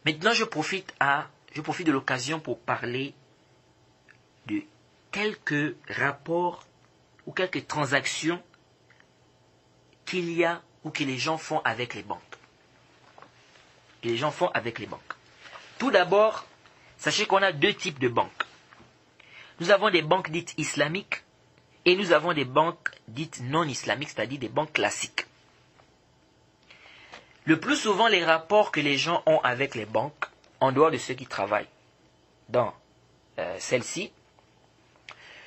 Maintenant, je profite de l'occasion pour parler de quelques rapports ou quelques transactions qu'il y a ou que les gens font avec les banques. Tout d'abord, sachez qu'on a deux types de banques. Nous avons des banques dites islamiques et nous avons des banques dites non islamiques, c'est-à-dire des banques classiques. Le plus souvent, les rapports que les gens ont avec les banques, en dehors de ceux qui travaillent dans celle-ci,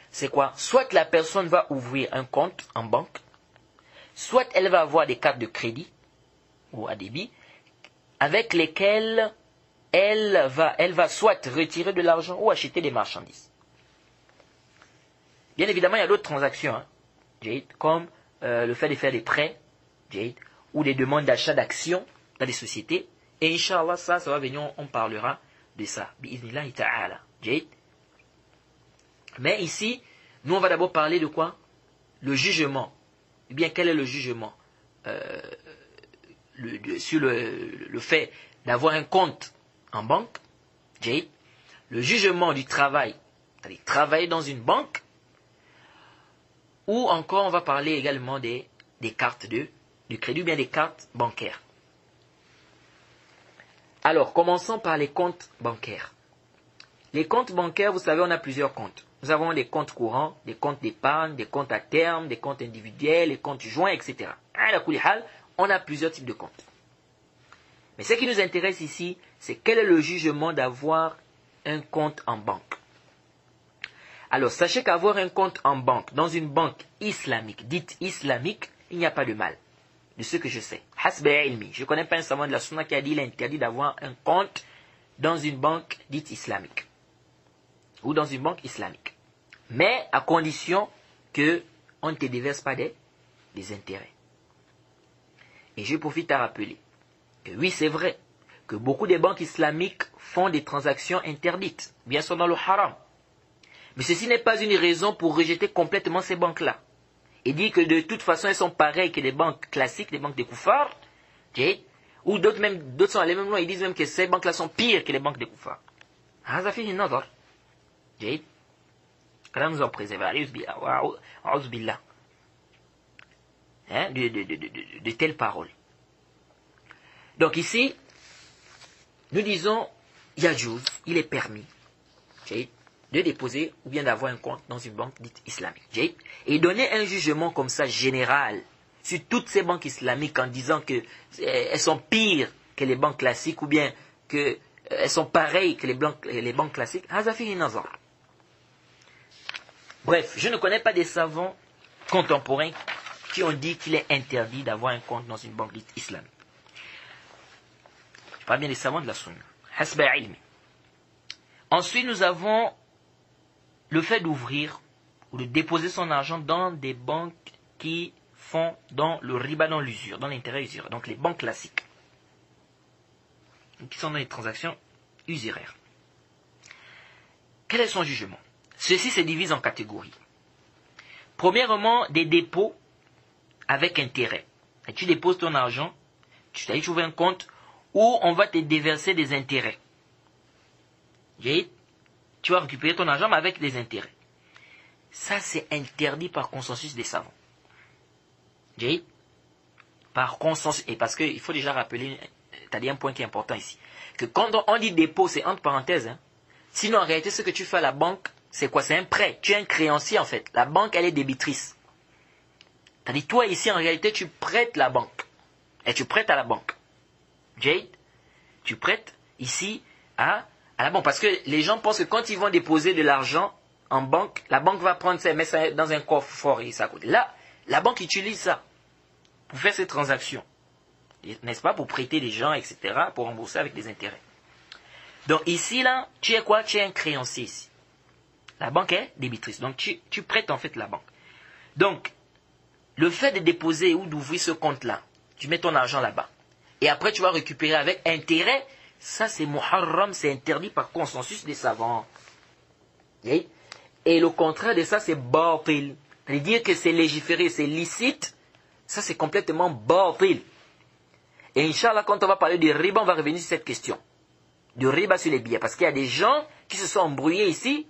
c'est quoi? Soit la personne va ouvrir un compte en banque, soit elle va avoir des cartes de crédit ou à débit avec lesquelles elle va soit retirer de l'argent ou acheter des marchandises. Bien évidemment, il y a d'autres transactions, comme le fait de faire des prêts, ou des demandes d'achat d'actions dans des sociétés. Et Inch'Allah, ça va venir, on parlera de ça. Bi'idhnillahi ta'ala. Mais ici, nous on va d'abord parler de quoi? Le jugement. Eh bien, quel est le jugement sur le fait d'avoir un compte en banque, le jugement du travail, c'est-à-dire travailler dans une banque, ou encore on va parler également des cartes de crédit ou bien des cartes bancaires. Alors, commençons par les comptes bancaires. Les comptes bancaires, vous savez, on a plusieurs comptes. Nous avons des comptes courants, des comptes d'épargne, des comptes à terme, des comptes individuels, des comptes joints, etc. On a plusieurs types de comptes. Mais ce qui nous intéresse ici, c'est quel est le jugement d'avoir un compte en banque. Alors, sachez qu'avoir un compte en banque, dans une banque islamique, dite islamique, il n'y a pas de mal. De ce que je sais. Je ne connais pas un savant de la sunna qui a dit qu'il est interdit d'avoir un compte dans une banque dite islamique. Ou dans une banque islamique. Mais à condition qu'on ne te déverse pas des intérêts. Et je profite à rappeler que oui, c'est vrai que beaucoup de banques islamiques font des transactions interdites, bien sûr dans le haram. Mais ceci n'est pas une raison pour rejeter complètement ces banques-là. Et dire que de toute façon elles sont pareilles que les banques classiques, les banques des koufars, ou d'autres sont allés même loin, ils disent même que ces banques-là sont pires que les banques des koufars. Qu'Allah nous en préserve. De telles paroles. Donc ici, nous disons, Yajouz, il est permis de déposer ou bien d'avoir un compte dans une banque dite islamique. Et donner un jugement comme ça général sur toutes ces banques islamiques en disant qu'elles sont pires que les banques classiques ou bien qu'elles sont pareilles que les banques classiques. Bref, je ne connais pas des savants contemporains qui ont dit qu'il est interdit d'avoir un compte dans une banque dite islamique. Je parle bien des savants de la sunna. Hasba ilmi. Ensuite, nous avons le fait d'ouvrir ou de déposer son argent dans des banques qui font dans le riba, dans l'usure, dans l'intérêt usuraire. Donc les banques classiques. Qui sont dans les transactions usuraires. Quel est son jugement? Ceci se divise en catégories. Premièrement, des dépôts avec intérêt. Et tu déposes ton argent, tu ouvres un compte où on va te déverser des intérêts. Tu vas récupérer ton argent mais avec des intérêts. Ça, c'est interdit par consensus des savants. Par consensus. Et parce qu'il faut déjà rappeler, tu as dit un point qui est important ici. Que quand on dit dépôt, c'est entre parenthèses. Sinon, en réalité, ce que tu fais à la banque, c'est quoi? C'est un prêt. Tu es un créancier, en fait. La banque, elle est débitrice. C'est-à-dire, toi, ici, en réalité, tu prêtes la banque. Et tu prêtes à la banque. Tu prêtes ici à la banque. Parce que les gens pensent que quand ils vont déposer de l'argent en banque, la banque va prendre ça et mettre ça dans un coffre fort et ça coûte. Là, la banque utilise ça pour faire ces transactions. N'est-ce pas? Pour prêter des gens, etc. Pour rembourser avec des intérêts. Donc ici, là, tu es quoi? Tu es un créancier ici. La banque est débitrice. Donc tu prêtes en fait la banque. Donc, le fait de déposer ou d'ouvrir ce compte-là, tu mets ton argent là-bas. Et après, tu vas récupérer avec intérêt. Ça, c'est muharram, c'est interdit par consensus des savants. Et le contraire de ça, c'est batil. C'est-à-dire que c'est légiféré, c'est licite. Ça, c'est complètement batil. Et Inch'Allah, quand on va parler de riba, on va revenir sur cette question. de riba sur les billets. Parce qu'il y a des gens qui se sont embrouillés ici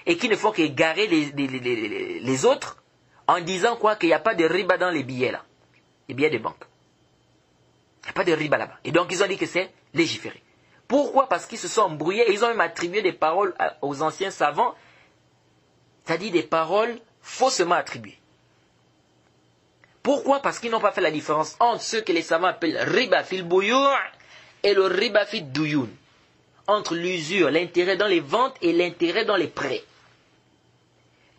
et qui ne font qu'égarer les autres en disant quoi qu'il n'y a pas de riba dans les billets là. Les billets de banque. Il n'y a pas de riba là-bas. Et donc ils ont dit que c'est légiféré. Pourquoi? Parce qu'ils se sont embrouillés et ils ont même attribué des paroles aux anciens savants, c'est-à-dire des paroles faussement attribuées. Pourquoi? Parce qu'ils n'ont pas fait la différence entre ce que les savants appellent riba fil bouyour et le riba fil douyoun. Entre l'usure, l'intérêt dans les ventes et l'intérêt dans les prêts.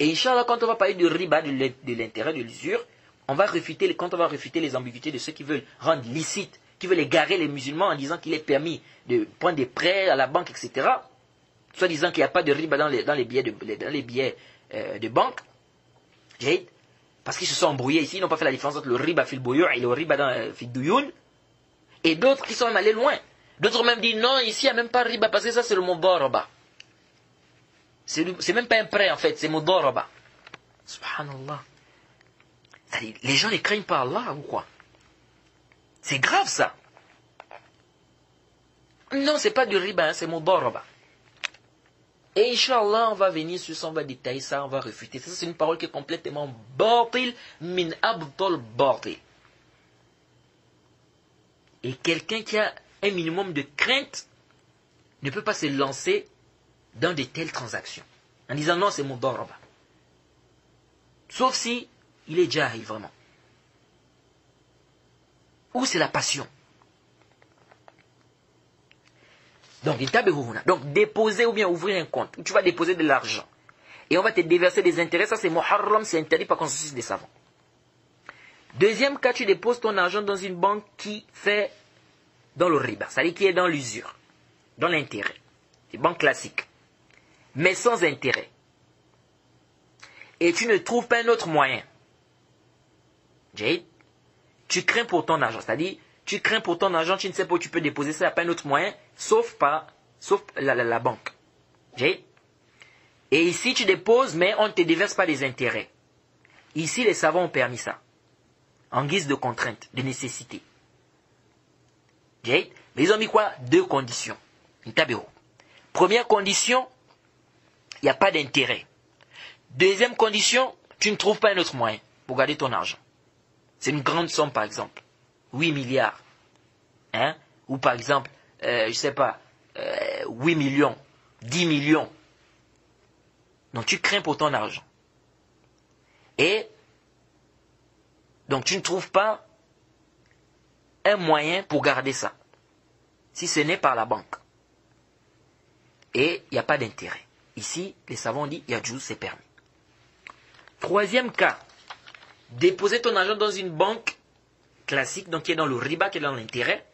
Et Inch'Allah, quand on va parler du riba, de l'intérêt de l'usure, quand on va réfuter les ambiguïtés de ceux qui veulent rendre licite, qui veulent égarer les musulmans en disant qu'il est permis de prendre des prêts à la banque, etc. Soit disant qu'il n'y a pas de riba dans les billets de banque. Parce qu'ils se sont embrouillés ici, ils n'ont pas fait la différence entre le riba fil bouyour et le riba fil douyoun. Et d'autres qui sont même allés loin. D'autres ont même dit non, ici il n'y a même pas riba parce que ça c'est le mudoroba. C'est même pas un prêt en fait, c'est mudoroba. Subhanallah. Les gens ne craignent pas Allah ou quoi? C'est grave ça. Non, c'est pas du riba, hein, c'est mudoroba. Et Inch'Allah, on va venir sur ça, on va détailler ça, on va réfuter. Ça, c'est une parole qui est complètement batil, min abdol batil. Et quelqu'un qui a un minimum de crainte ne peut pas se lancer dans de telles transactions. En disant non, c'est mon daraba. Sauf si il est jahil vraiment. Ou c'est la passion. Donc, déposer ou bien ouvrir un compte où tu vas déposer de l'argent et on va te déverser des intérêts, ça c'est muharram, c'est interdit par consensus des savants. Deuxième cas, tu déposes ton argent dans une banque qui fait dans le riba, c'est-à-dire qui est dans l'usure, dans l'intérêt. C'est une banque classique, mais sans intérêt. Et tu ne trouves pas un autre moyen. Jade, tu crains pour ton argent, c'est-à-dire tu crains pour ton argent, tu ne sais pas où tu peux déposer ça, il n'y a pas un autre moyen, sauf la banque. Jade. Et ici, tu déposes, mais on ne te déverse pas des intérêts. Ici, les savants ont permis ça, en guise de contrainte, de nécessité. Jade. Mais ils ont mis quoi? Deux conditions. Première condition, il n'y a pas d'intérêt. Deuxième condition, tu ne trouves pas un autre moyen pour garder ton argent. C'est une grande somme, par exemple. 8 milliards. Hein? Ou par exemple, 8 millions, 10 millions. Donc tu crains pour ton argent. Et donc tu ne trouves pas un moyen pour garder ça. Si ce n'est par la banque. Et il n'y a pas d'intérêt. Ici, les savants ont dit, Yadjouz, c'est permis. Troisième cas. Déposer ton argent dans une banque classique, donc qui est dans le riba, qui est dans l'intérêt.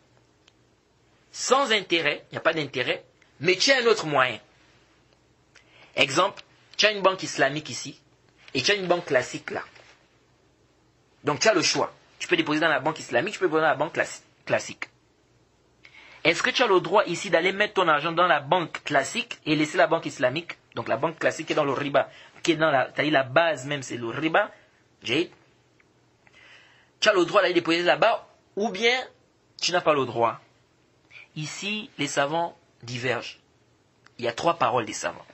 Sans intérêt, il n'y a pas d'intérêt, mais tu as un autre moyen. Exemple, tu as une banque islamique ici, et tu as une banque classique là. Donc tu as le choix. Tu peux déposer dans la banque islamique, tu peux déposer dans la banque classique. Est-ce que tu as le droit ici d'aller mettre ton argent dans la banque classique et laisser la banque islamique? Donc la banque classique qui est dans le riba, qui est dans la base même, c'est le riba. Tu as le droit d'aller déposer là-bas, ou bien tu n'as pas le droit. Ici, les savants divergent. Il y a trois paroles des savants.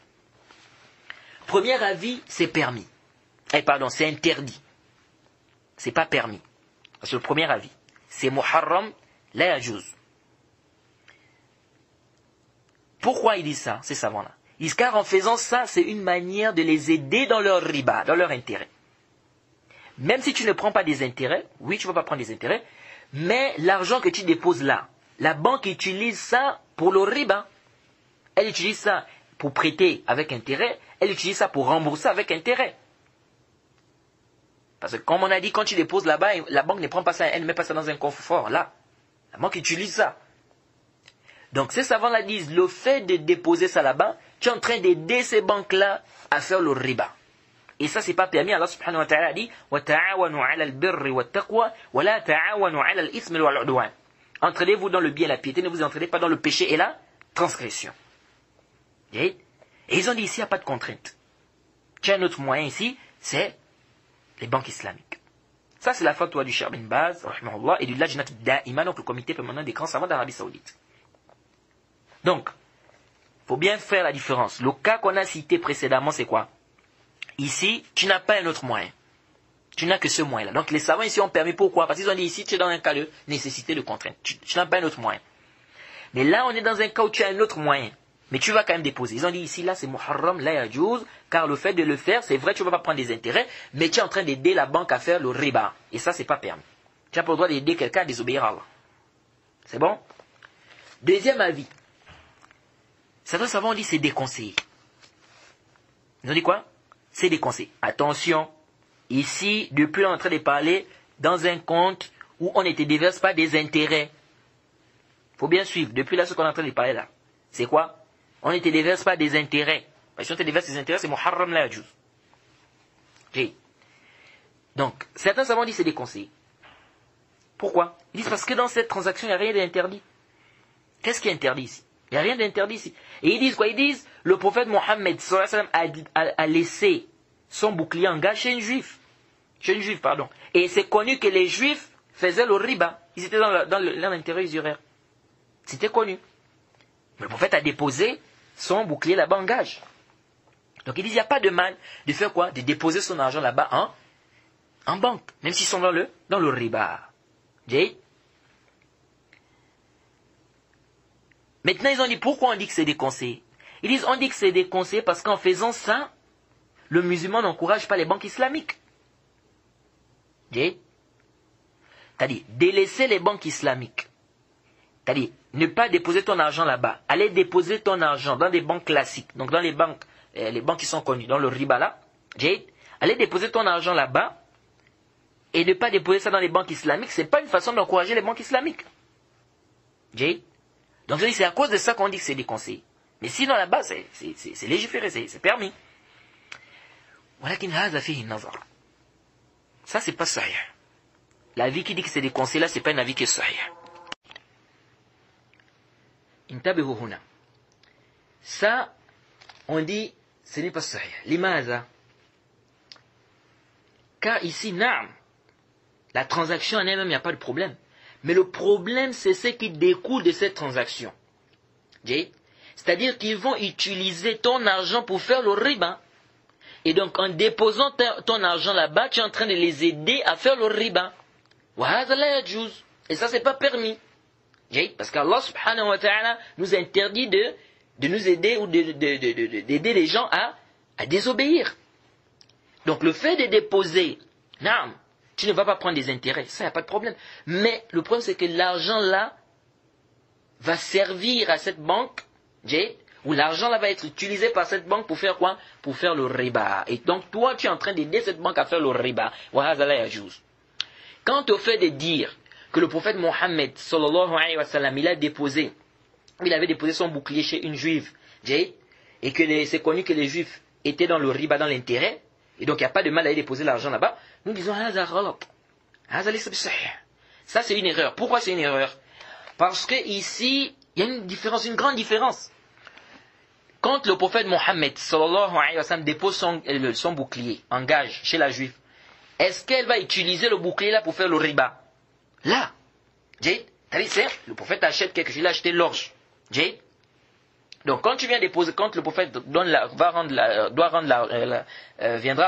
Premier avis, c'est permis. C'est interdit. C'est pas permis. Parce que le premier avis, c'est muharram, la yajouz. Pourquoi ils disent ça, ces savants-là? Ils disent car en faisant ça, c'est une manière de les aider dans leur riba, dans leur intérêt. Même si tu ne prends pas des intérêts, oui, tu ne vas pas prendre des intérêts, mais l'argent que tu déposes là, la banque utilise ça pour le riba. Elle utilise ça pour prêter avec intérêt, elle utilise ça pour rembourser avec intérêt. Parce que comme on a dit, quand tu déposes là-bas, la banque ne prend pas ça, elle ne met pas ça dans un coffre-fort, là. La banque utilise ça. Donc ces savants-là disent, le fait de déposer ça là-bas, tu es en train d'aider ces banques-là à faire le riba. Et ça, c'est pas permis. Allah subhanahu wa ta'ala dit وَتَعَاوَنُوا عَلَى الْبِرِّ وَالتَّقْوَى وَلَا تَعَاوَنُوا عَلَى الْإِثْمِ وَالْعُدْوَانِ. Entraînez-vous dans le bien et la piété, ne vous entraînez pas dans le péché et la transgression. Et ils ont dit ici, il n'y a pas de contrainte. Tu as un autre moyen ici, c'est les banques islamiques. Ça, c'est la fatwa du Cheikh bin Baz, rahimahullah, et du Lajnat Da'ima, donc le comité permanent des grands savants d'Arabie Saoudite. Donc, faut bien faire la différence. Le cas qu'on a cité précédemment, c'est quoi? Ici, tu n'as pas un autre moyen. Tu n'as que ce moyen-là. Donc les savants ici ont permis, pourquoi? Parce qu'ils ont dit ici, tu es dans un cas de nécessité, de contrainte. Tu n'as pas un autre moyen. Mais là, on est dans un cas où tu as un autre moyen. Mais tu vas quand même déposer. Ils ont dit ici, là, c'est muharram, la yajouz, car le fait de le faire, c'est vrai, tu ne vas pas prendre des intérêts, mais tu es en train d'aider la banque à faire le riba. Et ça, c'est pas permis. Tu n'as pas le droit d'aider quelqu'un à désobéir à Allah. C'est bon? Deuxième avis. Certains savants ont dit c'est déconseillé. Ils ont dit quoi? C'est déconseillé. Attention, ici, depuis on est en train de parler dans un compte où on ne te déverse pas des intérêts. Il faut bien suivre. Depuis là, ce qu'on est en train de parler là, c'est quoi? On ne te déverse pas des intérêts. Si on te déverse des intérêts, c'est muharram la yajouz. Okay. Donc, certains savants disent c'est déconseillé. Pourquoi? Ils disent parce que dans cette transaction, il n'y a rien d'interdit. Qu'est-ce qui est interdit ici? Il n'y a rien d'interdit ici. Et ils disent quoi? Ils disent, le prophète Mohammed a laissé son bouclier en gage chez une juive. Chez une juive, pardon. Et c'est connu que les juifs faisaient le riba. Ils étaient dans l'intérêt usuraire. C'était connu. Mais le prophète a déposé son bouclier là-bas en gage. Donc ils disent, il n'y a pas de mal de faire quoi? De déposer son argent là-bas en banque. Même s'ils sont dans le riba. Maintenant, ils ont dit, pourquoi on dit que c'est déconseillé? Ils disent, on dit que c'est déconseillé parce qu'en faisant ça, le musulman n'encourage pas les banques islamiques. C'est-à-dire, délaisser les banques islamiques. C'est-à-dire, ne pas déposer ton argent là-bas. Aller déposer ton argent dans des banques classiques. Donc, dans les banques qui sont connues, dans le riba là. Aller déposer ton argent là-bas. Et ne pas déposer ça dans les banques islamiques, ce n'est pas une façon d'encourager les banques islamiques. Donc je dis, c'est à cause de ça qu'on dit que c'est déconseillé. Mais sinon là-bas, c'est légiféré, c'est permis. Ça, c'est pas sahih. L'avis qui dit que c'est déconseillé, là, c'est pas un avis qui est sahih. Ça, on dit, ce n'est pas sahih. Limaza. Car ici, naam. La transaction en elle-même, il n'y a pas de problème. Mais le problème, c'est ce qui découle de cette transaction. C'est-à-dire qu'ils vont utiliser ton argent pour faire le riba. Et donc, en déposant ton argent là-bas, tu es en train de les aider à faire le riba. Et ça, c'est pas permis. Parce qu'Allah subhanahu wa ta'ala nous interdit de nous aider ou d'aider les gens à désobéir. Donc, le fait de déposer, naam, tu ne vas pas prendre des intérêts, ça, il n'y a pas de problème. Mais le problème, c'est que l'argent là va servir à cette banque, ou l'argent là va être utilisé par cette banque pour faire quoi? Pour faire le riba. Et donc, toi, tu es en train d'aider cette banque à faire le riba. Quant au fait de dire que le prophète Mohammed, sallallahu alayhi wa sallam, il avait déposé son bouclier chez une juive, et que c'est connu que les juifs étaient dans le riba, dans l'intérêt, et donc il n'y a pas de mal à aller déposer l'argent là-bas, nous disons, ça c'est une erreur. Pourquoi c'est une erreur? Parce que ici, il y a une grande différence. Quand le prophète Mohammed, sallallahu alayhi wa sallam, dépose son bouclier en gage chez la juive, est-ce qu'elle va utiliser le bouclier là pour faire le riba? Là. Le prophète achète quelque chose, il a acheté l'orge. Donc quand tu viens déposer, quand le prophète viendra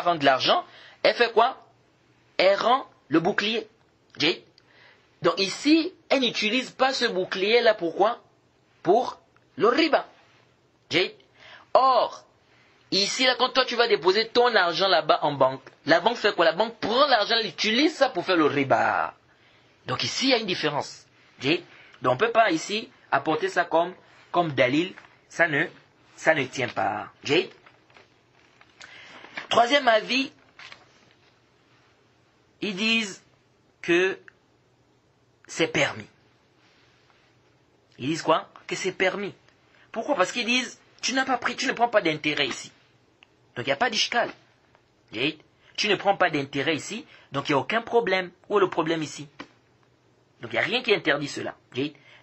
rendre l'argent, elle fait quoi? Elle rend le bouclier. Donc ici, elle n'utilise pas ce bouclier là, pourquoi? Pour le riba. Or, ici là, quand toi tu vas déposer ton argent là-bas en banque, la banque fait quoi? La banque prend l'argent, elle utilise ça pour faire le riba. Donc ici, il y a une différence. Donc on ne peut pas ici apporter ça comme dalil, ça ne tient pas. Troisième avis, ils disent que c'est permis. Ils disent quoi? Que c'est permis. Pourquoi? Parce qu'ils disent, tu ne prends pas d'intérêt ici. Donc il n'y a pas d'ishkal. Tu ne prends pas d'intérêt ici, donc il n'y a aucun problème. Où est le problème ici? Donc il n'y a rien qui interdit cela.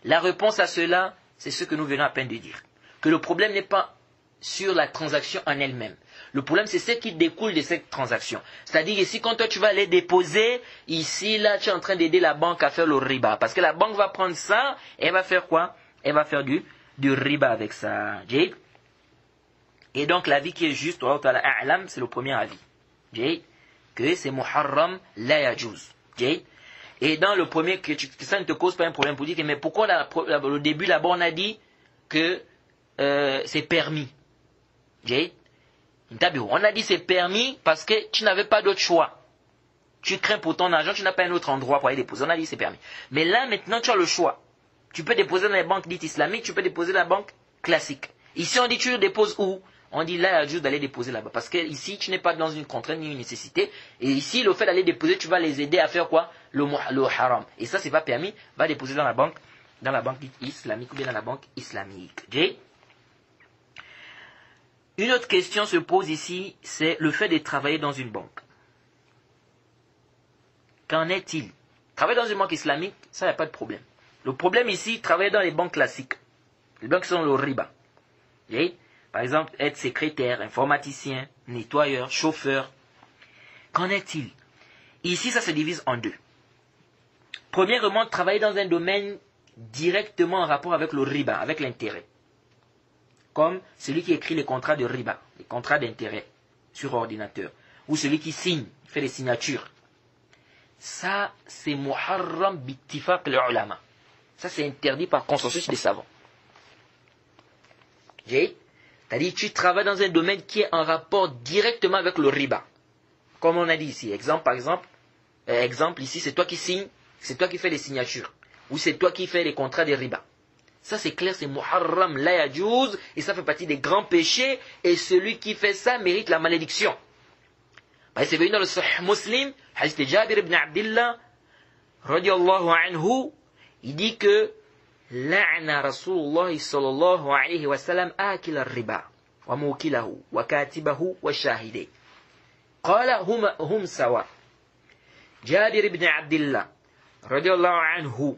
La réponse à cela, c'est ce que nous venons à peine de dire. Que le problème n'est pas sur la transaction en elle-même. Le problème, c'est ce qui découle de cette transaction. C'est-à-dire ici, quand toi tu vas aller déposer, ici, là, tu es en train d'aider la banque à faire le riba. Parce que la banque va prendre ça, et elle va faire quoi? Elle va faire du riba avec ça. Et donc l'avis qui est juste, c'est le premier avis. Que c'est muharram la yajuz. Et dans le premier, que ça ne te cause pas un problème pour dire, mais pourquoi au début là-bas on a dit que c'est permis. On a dit c'est permis parce que tu n'avais pas d'autre choix. Tu crains pour ton argent, tu n'as pas un autre endroit pour aller déposer. On a dit c'est permis. Mais là maintenant tu as le choix. Tu peux déposer dans les banques dites islamiques, tu peux déposer dans la banque classique. Ici on dit tu déposes où? On dit là, il y a juste d'aller déposer là-bas. Parce que ici, tu n'es pas dans une contrainte ni une nécessité. Et ici, le fait d'aller déposer, tu vas les aider à faire quoi? Le haram. Et ça, c'est pas permis. Va déposer dans la banque dite islamique ou bien dans la banque islamique. Une autre question se pose ici, c'est le fait de travailler dans une banque. Qu'en est-il? Travailler dans une banque islamique, ça, il n'y a pas de problème. Le problème ici, travailler dans les banques classiques. Les banques qui sont le riba. Par exemple, être secrétaire, informaticien, nettoyeur, chauffeur. Qu'en est-il? Ici, ça se divise en deux. Premièrement, travailler dans un domaine directement en rapport avec le riba, avec l'intérêt. Comme celui qui écrit les contrats de riba, les contrats d'intérêt sur ordinateur. Ou celui qui signe, fait les signatures. Ça, c'est muharram bittifaq l'ulama. Ça, c'est interdit par consensus des savants. C'est-à-dire tu travailles dans un domaine qui est en rapport directement avec le riba. Comme on a dit ici. Exemple ici, c'est toi qui signes, c'est toi qui fais les signatures. Ou c'est toi qui fais les contrats de riba. Ça c'est clair, c'est muharram la yajuz, et ça fait partie des grands péchés, et celui qui fait ça mérite la malédiction. C'est venu dans le Sahih Muslim, hadith de Jabir ibn Abdillah, radiyallahu anhu, il dit que لعن رسول الله صلى الله عليه وسلم آكل الربا وموكله وكاتبه والشاهدين قال هم سواء جابر بن عبد الله رضي الله عنه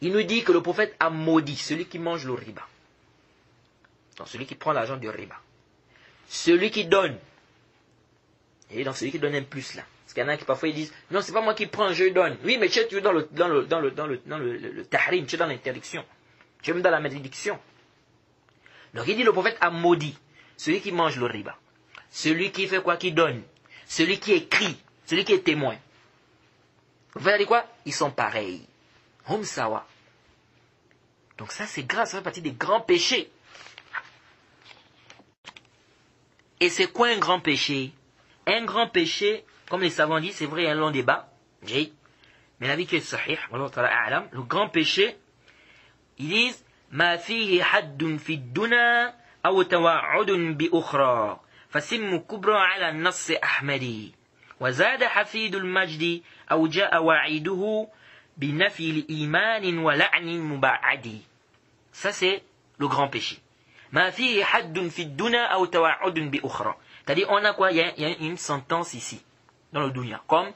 il nous dit que le prophète a maudit celui qui mange le riba, donc celui qui prend l'argent du riba, celui qui donne, et donc celui qui donne un plus là. Parce qu'il y en a qui parfois ils disent, non, c'est pas moi qui prends, je donne. Oui, mais tu es dans le tahrim, tu es dans l'interdiction. Tu es même dans la malédiction. Donc il dit, le prophète a maudit celui qui mange le riba, celui qui fait quoi, qui donne, celui qui écrit, celui qui est témoin. Le prophète a dit quoi? Ils sont pareils. Hum sawa. Donc ça c'est grave, ça fait partie des grands péchés. Et c'est quoi un grand péché? Un grand péché, comme les savants disent, c'est vrai, il y a un long débat. Mais la vie qui est sahih, le grand péché, ils disent ما فيه حد في الدنا أو توعد بأخرى فسم كبرى على النص أحمدي وزاد حفيد المجد أو جاء وعيده بنفي الإيمان ولعن مبعد. Ça c'est le grand péché. ما فيه حد في الدنا أو توعد بأخرى. C'est-à-dire, on a quoi? Il y a une sentence ici, dans le dunya. Comme,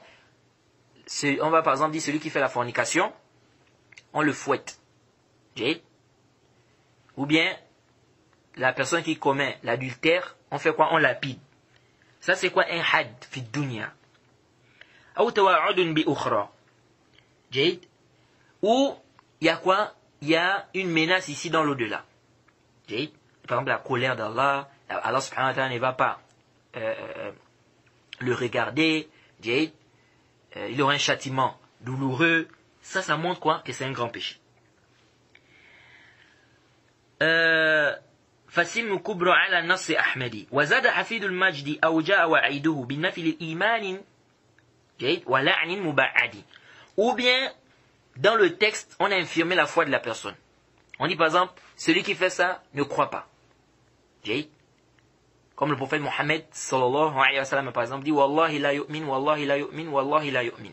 on va par exemple dire, celui qui fait la fornication, on le fouette. Ou bien, la personne qui commet l'adultère, on fait quoi? On lapide. Ça, c'est quoi un had fi dunya? Ou tawa'udun bi ukhra. Ou, il y a quoi? Il y a une menace ici dans l'au-delà. Par exemple, la colère d'Allah, Allah subhanahu wa ta'ala ne va pas le regarder, il aura un châtiment douloureux. Ça montre quoi? Que c'est un grand péché. فسم كبر على النص أحمدي وزاد حفيد المجد أو جاء وعيده بالنفي الإيمان ولعن مبعد. Ou bien dans le texte on a infirmé la foi de la personne. On dit par exemple celui qui fait ça ne croit pas. Comme le prophète Mohammed sallallahu alayhi wa sallam par exemple dit Wallahi la yu'min, Wallahi la yu'min, Wallahi la yu'min.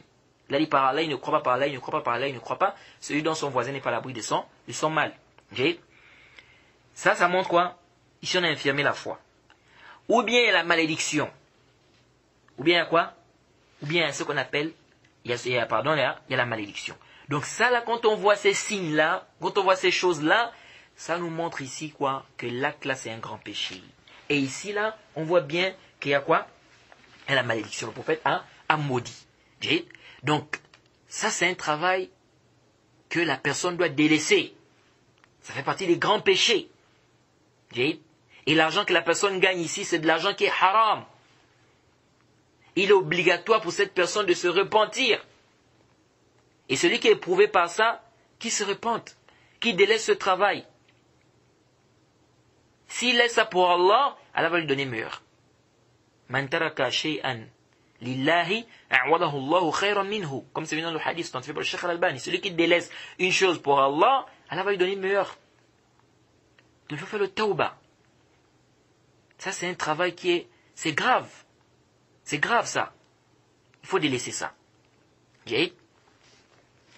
Il a dit par Allah il ne croit pas, par Allah il ne croit pas, par Allah il ne croit pas. Celui dont son voisin n'est pas à l'abri de son mal. Ça montre quoi? Ici on a infirmé la foi. Ou bien il y a la malédiction. Ou bien il y a quoi? Ou bien il y a ce qu'on appelle, il y a la malédiction. Donc ça là, quand on voit ces signes là, quand on voit ces choses là, ça nous montre ici quoi? Que l'acte là c'est un grand péché. Et ici, là, on voit bien qu'il y a quoi? Il y a la malédiction. Le prophète a maudit. Donc, ça, c'est un travail que la personne doit délaisser. Ça fait partie des grands péchés. Et l'argent que la personne gagne ici, c'est de l'argent qui est haram. Il est obligatoire pour cette personne de se repentir. Et celui qui est éprouvé par ça, qui se repente, qui délaisse ce travail. S'il laisse ça pour Allah, Allah va lui donner meilleur. Man taraka shay'an lillahi a'wadahu Allahu khayran minhu. Comme c'est venu dans le hadith, tant fait par le Cheikh Al-Albani. Celui qui délaisse une chose pour Allah, Allah va lui donner meilleur. Donc il faut faire le tawbah. Ça c'est un travail c'est grave. C'est grave ça. Il faut délaisser ça. Et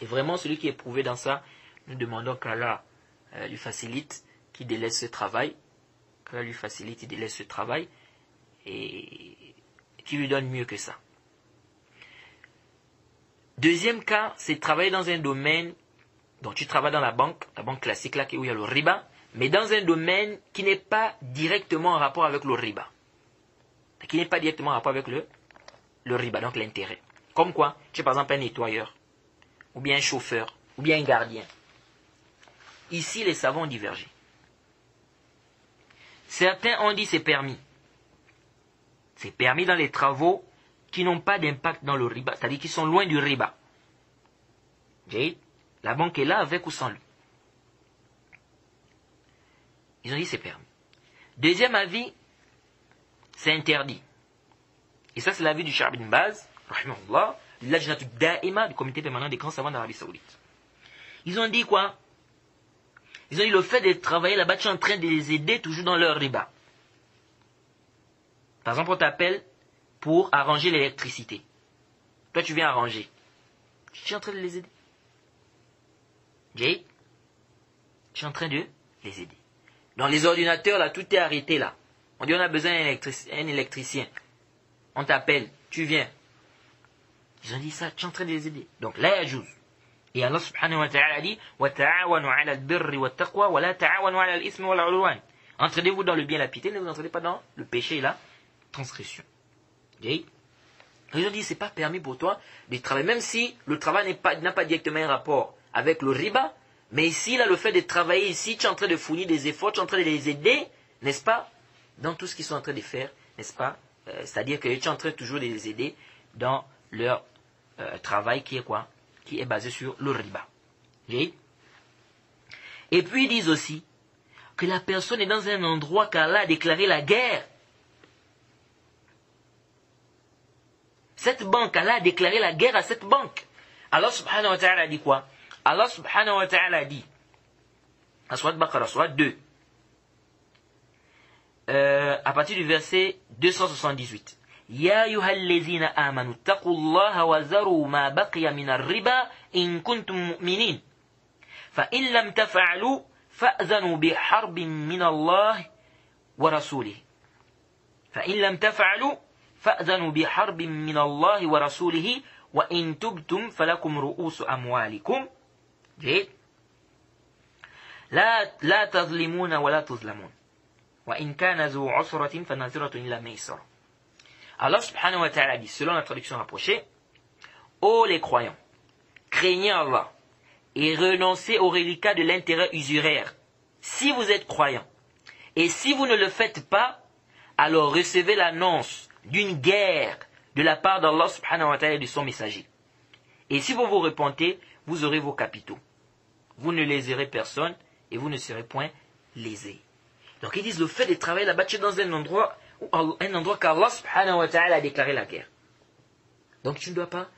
vraiment celui qui est éprouvé dans ça, nous demandons qu'Allah lui facilite, qu'il délaisse ce travail. Qu'Allah lui facilite, il délaisse ce travail. Et qui lui donne mieux que ça. Deuxième cas, c'est de travailler dans un domaine, donc tu travailles dans la banque classique là où il y a le riba, mais dans un domaine qui n'est pas directement en rapport avec le riba. Qui n'est pas directement en rapport avec le riba, donc l'intérêt. Comme quoi, tu es par exemple un nettoyeur, ou bien un chauffeur, ou bien un gardien. Ici, les savants ont divergé. Certains ont dit c'est permis. C'est permis dans les travaux qui n'ont pas d'impact dans le riba, c'est-à-dire qui sont loin du riba. La banque est là avec ou sans lui. Ils ont dit c'est permis. Deuxième avis, c'est interdit. Et ça c'est l'avis du Cheikh Ibn Baz, rahimahullah, l'ajnatu da'ima du comité permanent des grands savants d'Arabie Saoudite. Ils ont dit quoi? Ils ont dit le fait de travailler là-bas, tu es en train de les aider toujours dans leur riba. Par exemple, on t'appelle pour arranger l'électricité. Toi, tu viens arranger. Tu es en train de les aider. Tu es en train de les aider. Dans les ordinateurs, là, tout est arrêté, là. On dit, on a besoin d'un électricien. On t'appelle, tu viens. Ils ont dit ça, tu es en train de les aider. Donc, là, il y a Et Allah subhanahu wa ta'ala dit, وَتَعَاوَنُوا عَلَى الْبِرِّ وَالتَّقْوَى وَلَا تَعَاوَنُوا عَلَى الْإِثْمِ وَالْعُدْوَانِ. Entraînez-vous dans le bien et la piété, ne vous entraînez pas dans le péché et la transgression. Ils ont dit, c'est pas permis pour toi de travailler, même si le travail n'a pas directement un rapport avec le riba, mais ici, là, le fait de travailler ici, tu es en train de fournir des efforts, tu es en train de les aider, n'est-ce pas, dans tout ce qu'ils sont en train de faire, n'est-ce pas, c'est-à-dire que tu es en train toujours de les aider dans leur travail qui est quoi, qui est basé sur le riba. Et puis ils disent aussi que la personne est dans un endroit qu'Allah a déclaré la guerre. Cette banque, Allah a déclaré la guerre à cette banque. Allah subhanahu wa ta'ala a dit quoi? Allah subhanahu wa ta'ala a dit, à Surat Baqarah, Surat 2, à partir du verset 278. Ya ayyuhallazina amanu taqullaha wa zaru ma baqiya minar riba in kuntum mu'minin. Fa in lam taf'alu fa'zanu bi harbin min Allah wa rasulihi. Fa in lam taf'alu fa'zanu bi harbin min Allah wa rasulihi wa in tubtum falakum ru'usu amwalikum. لا تظلمون ولا تظلمون وإن كان ذو عسرة فنظرة إلى ميسرة. Allah subhanahu wa ta'ala dit, selon la traduction rapprochée, ô les croyants, craignez Allah et renoncez au reliquat de l'intérêt usuraire, si vous êtes croyants. Et si vous ne le faites pas, alors recevez l'annonce d'une guerre de la part d'Allah subhanahu wa ta'ala et de son messager. Et si vous vous repentez, vous aurez vos capitaux. Vous ne léserez personne et vous ne serez point lésés. Donc ils disent le fait de travailler là-bas, tu es dans un endroit qu'Allah subhanahu wa ta'ala a déclaré la guerre. Donc tu ne dois pas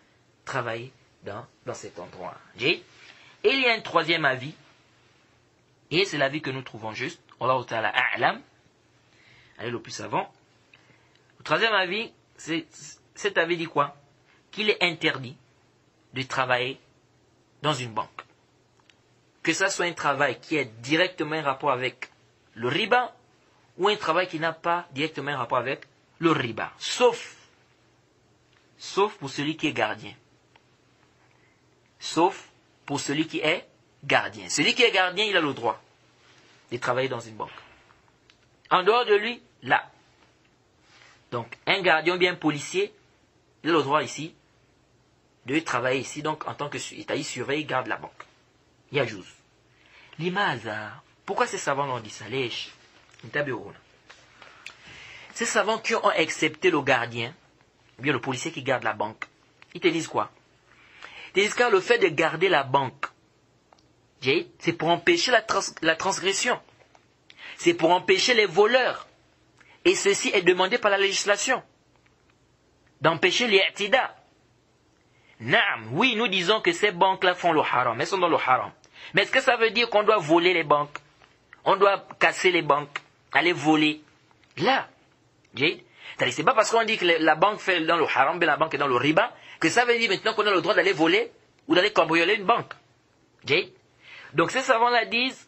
travailler dans cet endroit. Et il y a un troisième avis, et c'est l'avis que nous trouvons juste. Allah ta'ala a'lam. Allez le plus savant. Le troisième avis, cet avis dit quoi? Qu'il est interdit de travailler dans une banque. Que ça soit un travail qui est directement en rapport avec le riba ou un travail qui n'a pas directement un rapport avec le riba. Sauf pour celui qui est gardien. Sauf pour celui qui est gardien. Celui qui est gardien, il a le droit de travailler dans une banque. En dehors de lui, là. Donc, un gardien ou bien un policier, il a le droit ici de travailler ici, donc en tant que il surveille, il garde la banque. Yajouz. Limaza. Pourquoi ces savants l'ont dit ça? Lesh. Intabirouna. ces savants qui ont accepté le gardien, ou bien le policier qui garde la banque, ils te disent quoi? Ils te disent que le fait de garder la banque, c'est pour empêcher la transgression. C'est pour empêcher les voleurs. Et ceci est demandé par la législation. D'empêcher les i'tida. Naam, oui, nous disons que ces banques-là font le haram, elles sont dans le haram. Mais est-ce que ça veut dire qu'on doit voler les banques? On doit casser les banques, aller voler? Là, c'est pas parce qu'on dit que la banque fait dans le haram, mais la banque est dans le riba, que ça veut dire maintenant qu'on a le droit d'aller voler ou d'aller cambrioler une banque. Donc ces savants-là disent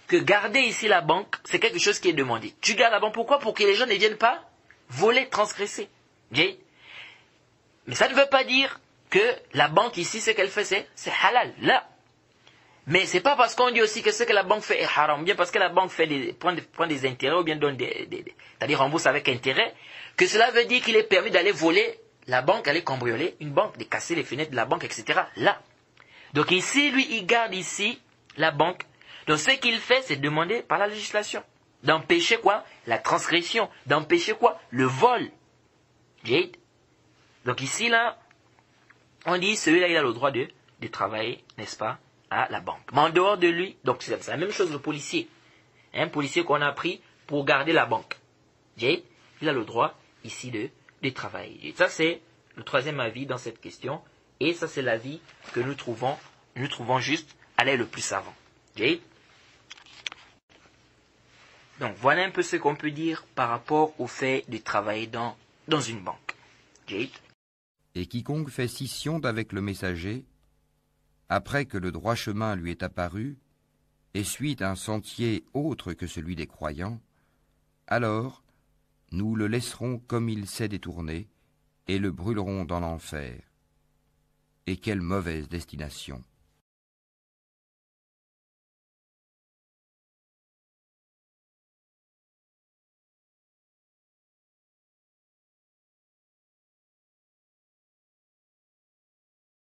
que garder ici la banque, c'est quelque chose qui est demandé. Tu gardes la banque, pourquoi? Pour que les gens ne viennent pas voler, transgresser. Mais ça ne veut pas dire que la banque ici, ce qu'elle fait, c'est halal. Là. Mais c'est pas parce qu'on dit aussi que ce que la banque fait est haram, bien parce que la banque prend des intérêts ou bien donne c'est-à-dire rembourse avec intérêt, que cela veut dire qu'il est permis d'aller voler la banque, aller cambrioler une banque, de casser les fenêtres de la banque, etc. Là. Donc ici, lui, il garde ici la banque. Donc ce qu'il fait, c'est demander par la législation d'empêcher quoi? La transgression. D'empêcher quoi? Le vol. Donc ici, là, on dit, celui-là, il a le droit de travailler, n'est-ce pas, à la banque. Mais en dehors de lui, donc c'est la même chose le policier. Un policier qu'on a pris pour garder la banque. Il a le droit ici de travailler. Et ça, c'est le troisième avis dans cette question. Et ça, c'est l'avis que nous trouvons juste aller le plus savant. Donc, voilà un peu ce qu'on peut dire par rapport au fait de travailler dans une banque. Et quiconque fait scission d'avec le messager, après que le droit chemin lui est apparu, et suit un sentier autre que celui des croyants, alors nous le laisserons comme il s'est détourné, et le brûlerons dans l'enfer. Et quelle mauvaise destination!